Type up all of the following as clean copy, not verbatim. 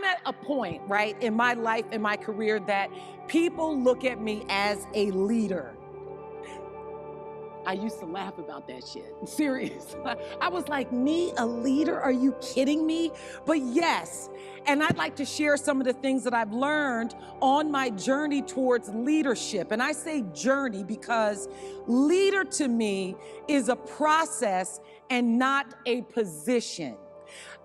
at a point, right, in my life, in my career, that people look at me as a leader. I used to laugh about that shit. Serious. I was like, me, a leader? Are you kidding me? But yes, and I'd like to share some of the things that I've learned on my journey towards leadership. And I say journey because leader to me is a process and not a position.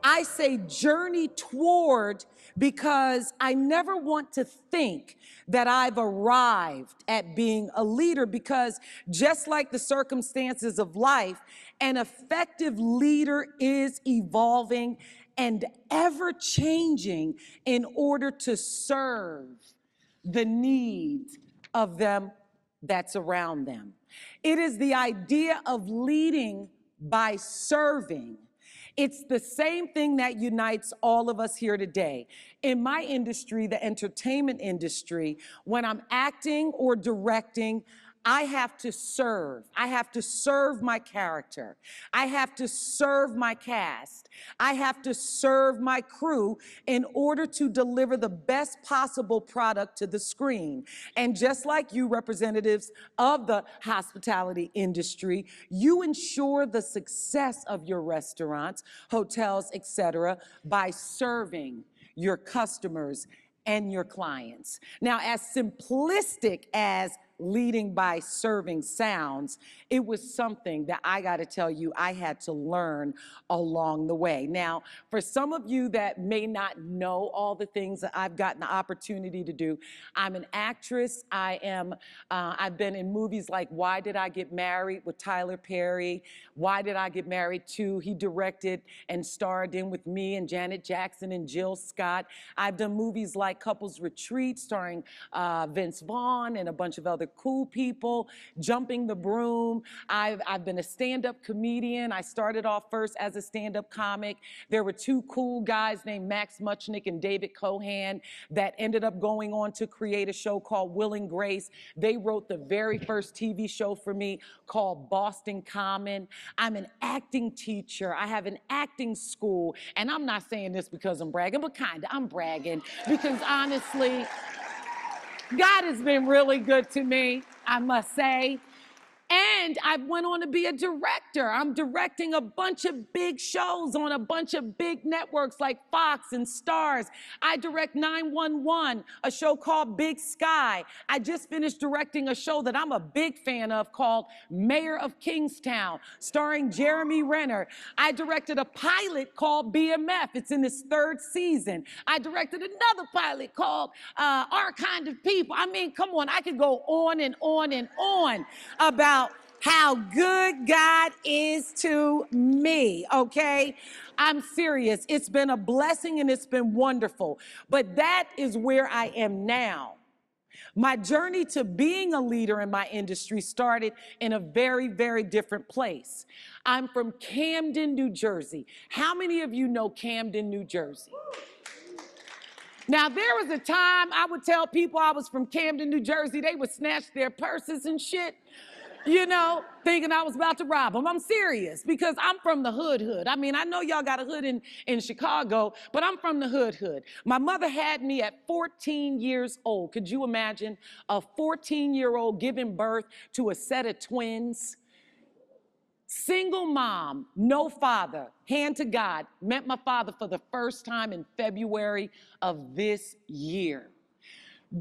I say journey toward because I never want to think that I've arrived at being a leader, because just like the circumstances of life, an effective leader is evolving and ever changing in order to serve the needs of them that's around them. It is the idea of leading by serving. It's the same thing that unites all of us here today. In my industry, the entertainment industry, when I'm acting or directing, I have to serve. I have to serve my character. I have to serve my cast. I have to serve my crew in order to deliver the best possible product to the screen. And just like you, representatives of the hospitality industry, you ensure the success of your restaurants, hotels, etc., by serving your customers and your clients. Now, as simplistic as leading by serving sounds, it was something that I got to tell you I had to learn along the way. Now, for some of you that may not know all the things that I've gotten the opportunity to do, I'm an actress. I've been in movies like Why Did I Get Married with Tyler Perry, Why Did I Get Married 2? He directed and starred in with me and Janet Jackson and Jill Scott. I've done movies like Couples Retreat starring Vince Vaughn and a bunch of other cool people, Jumping the Broom. I've been a stand-up comedian. I started off first as a stand-up comic. There were two cool guys named Max Muchnick and David Cohan that ended up going on to create a show called Will and Grace. They wrote the very first TV show for me called Boston Common. I'm an acting teacher. I have an acting school. And I'm not saying this because I'm bragging, but kinda, I'm bragging because honestly, God has been really good to me, I must say. And I went on to be a director. I'm directing a bunch of big shows on a bunch of big networks like Fox and Starz. I direct 911, a show called Big Sky. I just finished directing a show that I'm a big fan of called Mayor of Kingstown, starring Jeremy Renner. I directed a pilot called BMF. It's in its third season. I directed another pilot called Our Kind of People. I mean, come on, I could go on and on and on about how good God is to me, okay? I'm serious. It's been a blessing and it's been wonderful. But that is where I am now. My journey to being a leader in my industry started in a very, very different place. I'm from Camden, New Jersey. How many of you know Camden, New Jersey? Now, there was a time I would tell people I was from Camden, New Jersey, they would snatch their purses and shit, you know, thinking I was about to rob them. I'm serious, because I'm from the hood. I mean, I know y'all got a hood in Chicago, but I'm from the hood. My mother had me at 14 years old. Could you imagine a 14-year-old giving birth to a set of twins? Single mom, no father, hand to God. Met my father for the first time in February of this year.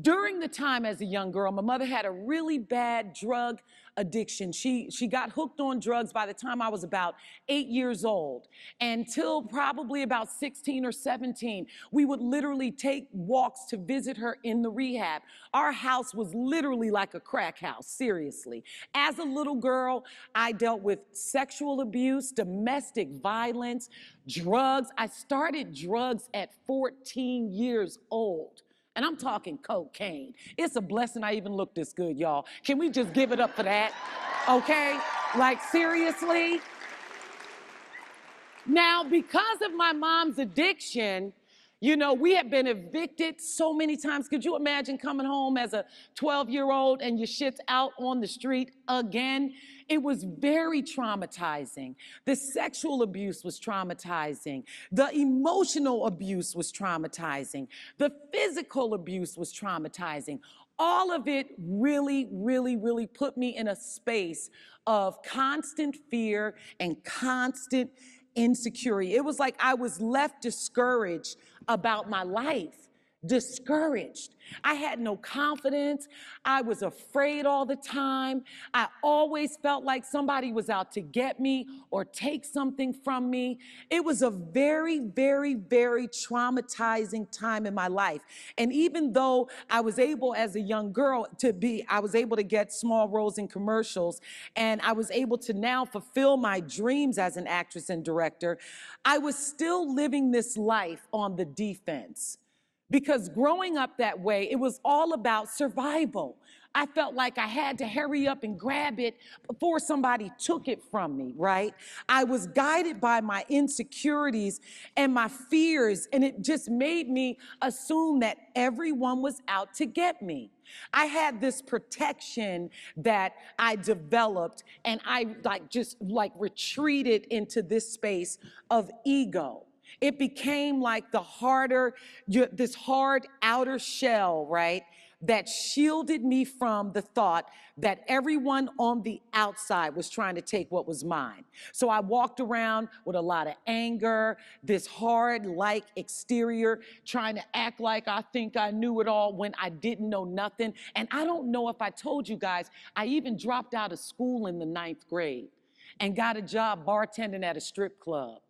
During the time as a young girl, my mother had a really bad drug addiction. She got hooked on drugs by the time I was about 8 years old. Until probably about 16 or 17, we would literally take walks to visit her in the rehab. Our house was literally like a crack house, seriously. As a little girl, I dealt with sexual abuse, domestic violence, drugs. I started drugs at 14 years old. And I'm talking cocaine. It's a blessing I even look this good, y'all. Can we just give it up for that? Okay? Like, seriously? Now, because of my mom's addiction, You know, we have been evicted so many times. Could you imagine coming home as a 12-year-old and your shit's out on the street again? It was very traumatizing. The sexual abuse was traumatizing. The emotional abuse was traumatizing. The physical abuse was traumatizing. All of it really, really, really put me in a space of constant fear and constant insecurity. It was like I was left discouraged about my life. Discouraged. I had no confidence. I was afraid all the time. I always felt like somebody was out to get me or take something from me. It was a very, very, very traumatizing time in my life. And even though I was able as a young girl I was able to get small roles in commercials, and I was able to now fulfill my dreams as an actress and director, I was still living this life on the defense. Because growing up that way, it was all about survival. I felt like I had to hurry up and grab it before somebody took it from me, right? I was guided by my insecurities and my fears, and it just made me assume that everyone was out to get me. I had this protection that I developed, and I just retreated into this space of ego. It became like this hard outer shell, right? That shielded me from the thought that everyone on the outside was trying to take what was mine. So I walked around with a lot of anger, this hard exterior, trying to act like I think I knew it all when I didn't know nothing. And I don't know if I told you guys, I even dropped out of school in the 9th grade and got a job bartending at a strip club.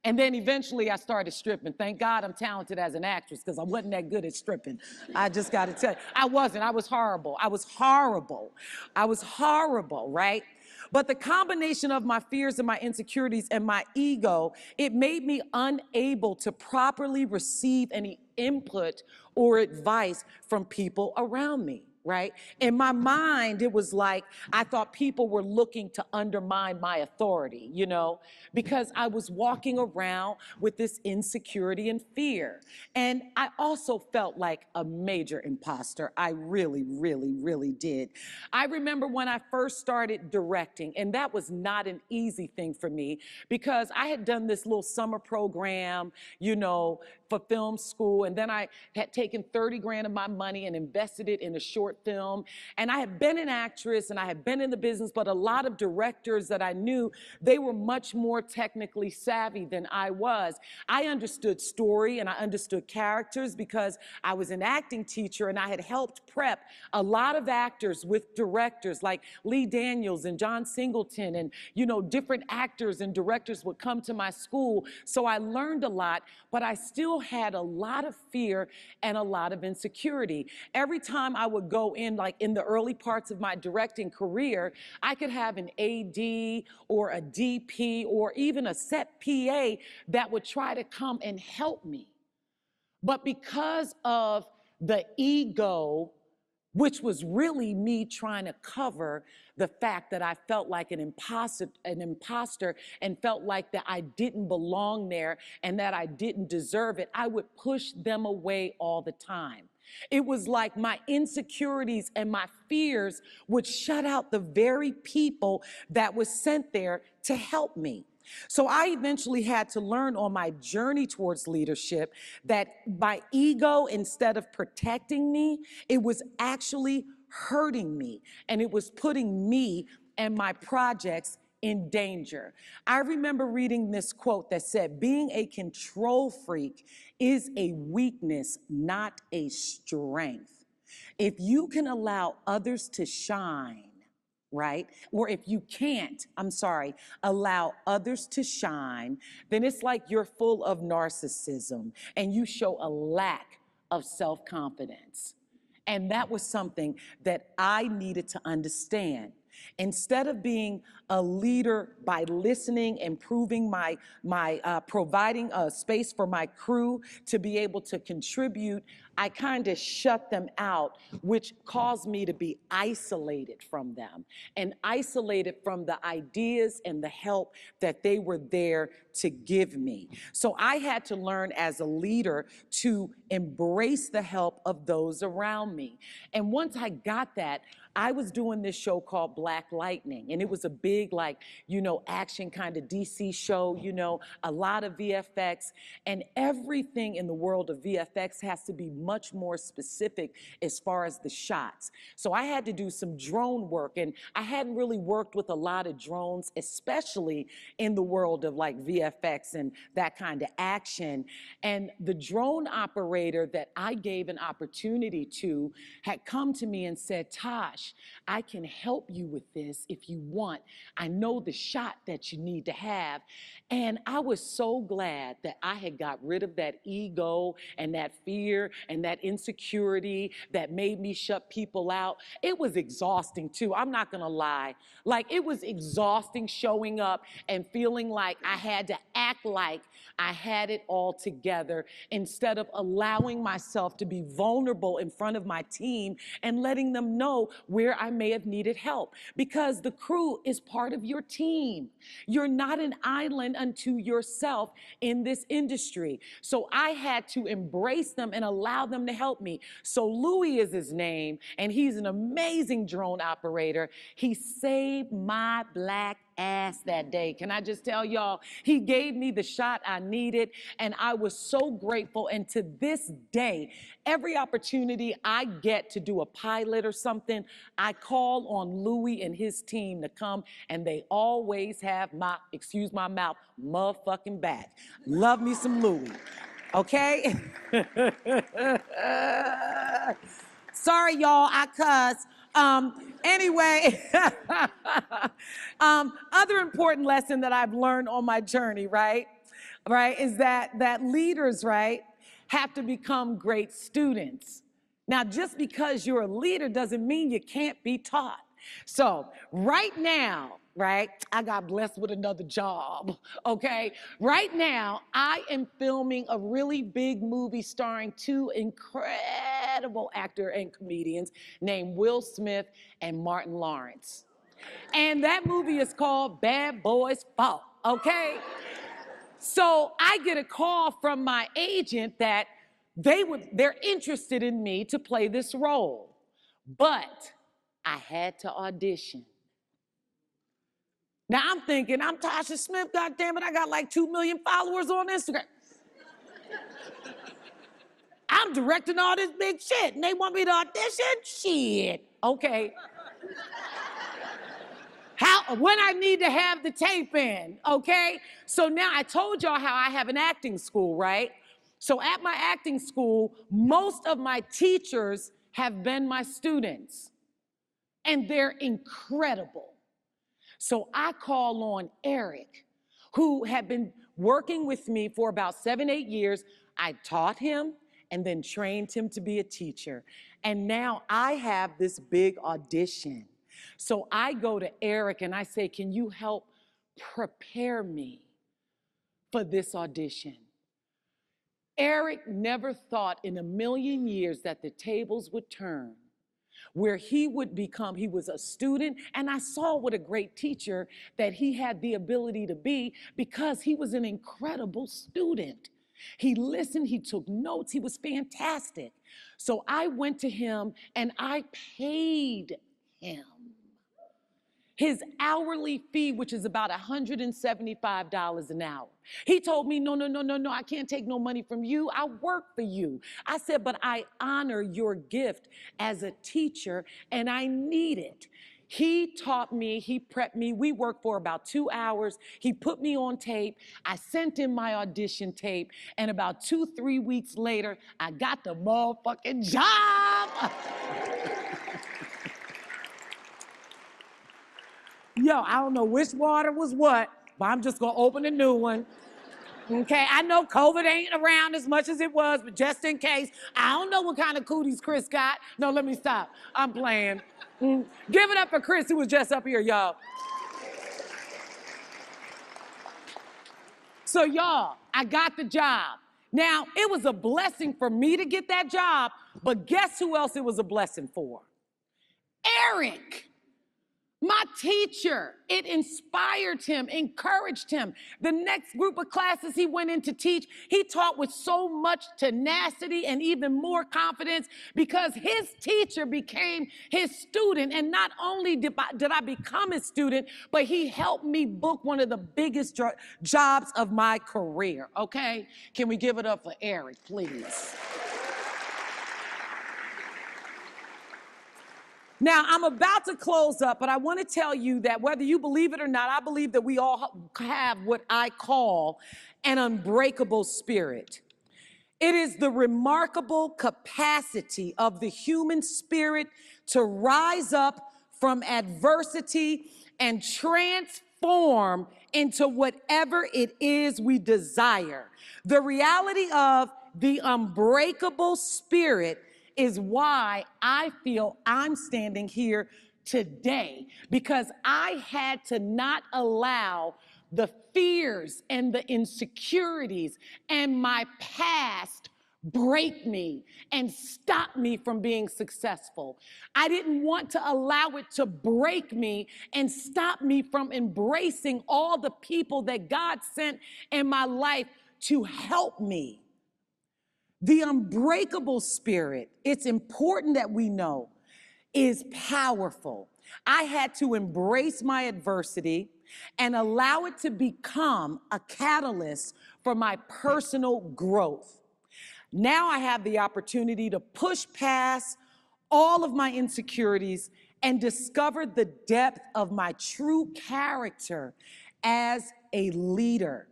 And then eventually I started stripping. Thank God I'm talented as an actress, because I wasn't that good at stripping. I just got to tell you, I wasn't. I was horrible. I was horrible. I was horrible, right? But the combination of my fears and my insecurities and my ego, it made me unable to properly receive any input or advice from people around me, right? In my mind, it was like I thought people were looking to undermine my authority, you know, because I was walking around with this insecurity and fear. And I also felt like a major imposter. I really, really, really did. I remember when I first started directing, and that was not an easy thing for me, because I had done this little summer program, you know, for film school, and then I had taken 30 grand of my money and invested it in a short film. And I had been an actress and I had been in the business, but a lot of directors that I knew, they were much more technically savvy than I was. I understood story and I understood characters because I was an acting teacher, and I had helped prep a lot of actors with directors like Lee Daniels and John Singleton, and, you know, different actors and directors would come to my school. So I learned a lot, but I still had a lot of fear and a lot of insecurity. Every time I would go in, like in the early parts of my directing career, I could have an AD or a DP or even a set PA that would try to come and help me. But because of the ego, which was really me trying to cover the fact that I felt like an imposter and felt like that I didn't belong there and that I didn't deserve it, I would push them away all the time. It was like my insecurities and my fears would shut out the very people that was sent there to help me. So I eventually had to learn on my journey towards leadership that my ego, instead of protecting me, it was actually hurting me, and it was putting me and my projects in danger. I remember reading this quote that said, "Being a control freak is a weakness, not a strength. If you can allow others to shine," right? Or if you can't, allow others to shine, then it's like you're full of narcissism and you show a lack of self-confidence. And that was something that I needed to understand. Instead of being a leader by listening, improving providing a space for my crew to be able to contribute, I kind of shut them out, which caused me to be isolated from them and isolated from the ideas and the help that they were there to give me. So I had to learn as a leader to embrace the help of those around me. And once I got that, I was doing this show called Black Lightning, and it was a big, like, action kind of DC show, a lot of VFX, and everything in the world of VFX has to be much more specific as far as the shots. So I had to do some drone work, and I hadn't really worked with a lot of drones, especially in the world of like VFX and that kind of action. And the drone operator that I gave an opportunity to had come to me and said, Tosh, I can help you with this if you want. I know the shot that you need to have. And I was so glad that I had got rid of that ego and that fear and that insecurity that made me shut people out. It was exhausting too, I'm not gonna lie. Like, it was exhausting showing up and feeling like I had to act like I had it all together instead of allowing myself to be vulnerable in front of my team and letting them know where I may have needed help, because the crew is part of your team. You're not an island unto yourself in this industry. So I had to embrace them and allow them to help me. So Louis is his name, and he's an amazing drone operator. He saved my black ass that day. Can I just tell y'all, he gave me the shot I needed, and I was so grateful. And to this day, every opportunity I get to do a pilot or something, I call on Louis and his team to come, and they always have my, excuse my mouth, motherfucking back. Love me some Louis, okay? Sorry, y'all, I cuss. Anyway, other important lesson that I've learned on my journey, right, is that leaders, right, have to become great students. Now, just because you're a leader doesn't mean you can't be taught. So right now, right, I got blessed with another job, okay? Right now, I am filming a really big movie starring two incredible actor and comedians named Will Smith and Martin Lawrence. And that movie is called Bad Boys Fault, okay? So I get a call from my agent that they're interested in me to play this role, but I had to audition. Now I'm thinking, I'm Tasha Smith, goddammit, I got like 2 million followers on Instagram. I'm directing all this big shit, and they want me to audition? Shit, okay. When I need to have the tape in, okay? So now I told y'all how I have an acting school, right? So at my acting school, most of my teachers have been my students, and they're incredible. So I call on Eric, who had been working with me for about 7, 8 years. I taught him and then trained him to be a teacher. And now I have this big audition. So I go to Eric and I say, can you help prepare me for this audition? Eric never thought in a million years that the tables would turn, where he was a student, and I saw what a great teacher that he had the ability to be, because he was an incredible student. He listened, he took notes, he was fantastic. So I went to him and I paid him his hourly fee, which is about $175 an hour. He told me, no, I can't take no money from you. I work for you. I said, but I honor your gift as a teacher, and I need it. He taught me, he prepped me. We worked for about 2 hours. He put me on tape. I sent him my audition tape, and about 2, 3 weeks later, I got the motherfucking job. Yo, I don't know which water was what, but I'm just gonna open a new one. Okay, I know COVID ain't around as much as it was, but just in case, I don't know what kind of cooties Chris got. No, let me stop. I'm playing. Give it up for Chris, who was just up here, y'all. So y'all, I got the job. Now, it was a blessing for me to get that job, but guess who else it was a blessing for? Eric. My teacher. It inspired him, encouraged him. The next group of classes he went in to teach, he taught with so much tenacity and even more confidence because his teacher became his student. And not only did I become his student, but he helped me book one of the biggest jobs of my career, okay? Can we give it up for Eric, please? Now, I'm about to close up, but I want to tell you that whether you believe it or not, I believe that we all have what I call an unbreakable spirit. It is the remarkable capacity of the human spirit to rise up from adversity and transform into whatever it is we desire. The reality of the unbreakable spirit is why I feel I'm standing here today, because I had to not allow the fears and the insecurities and my past break me and stop me from being successful. I didn't want to allow it to break me and stop me from embracing all the people that God sent in my life to help me. The unbreakable spirit, it's important that we know, is powerful. I had to embrace my adversity and allow it to become a catalyst for my personal growth. Now I have the opportunity to push past all of my insecurities and discover the depth of my true character as a leader.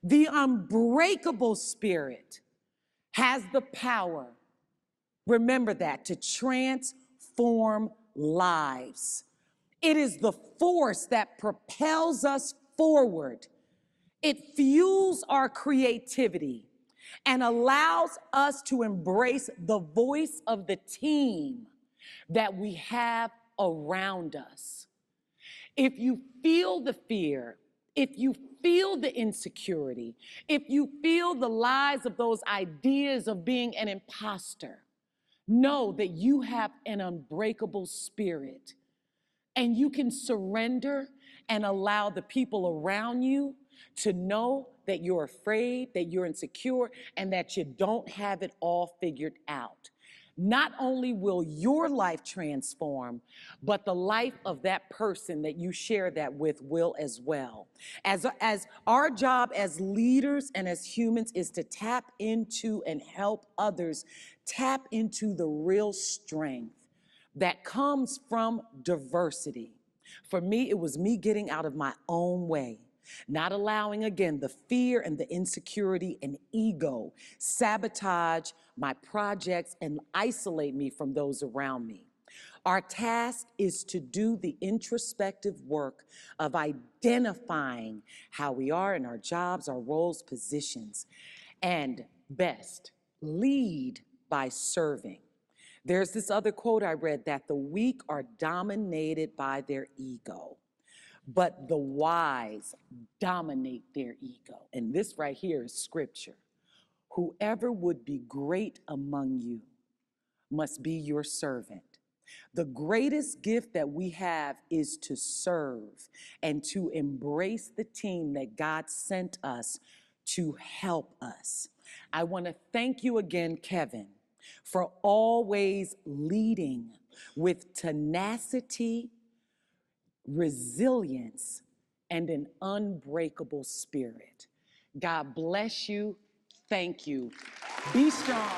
The unbreakable spirit has the power, remember that, to transform lives. It is the force that propels us forward. It fuels our creativity and allows us to embrace the voice of the team that we have around us. If you feel the fear, if you feel the insecurity, if you feel the lies of those ideas of being an imposter, know that you have an unbreakable spirit and you can surrender and allow the people around you to know that you're afraid, that you're insecure, and that you don't have it all figured out. Not only will your life transform, but the life of that person that you share that with will as well. As our job as leaders and as humans is to tap into and help others tap into the real strength that comes from diversity. For me, it was me getting out of my own way, not allowing, again, the fear and the insecurity and ego sabotage my projects and isolate me from those around me. Our task is to do the introspective work of identifying how we are in our jobs, our roles, positions, and best, lead by serving. There's this other quote I read that the weak are dominated by their ego, but the wise dominate their ego. And this right here is scripture. Whoever would be great among you must be your servant. The greatest gift that we have is to serve and to embrace the team that God sent us to help us. I want to thank you again, Kevin, for always leading with tenacity, resilience, and an unbreakable spirit. God bless you. Thank you. Be strong.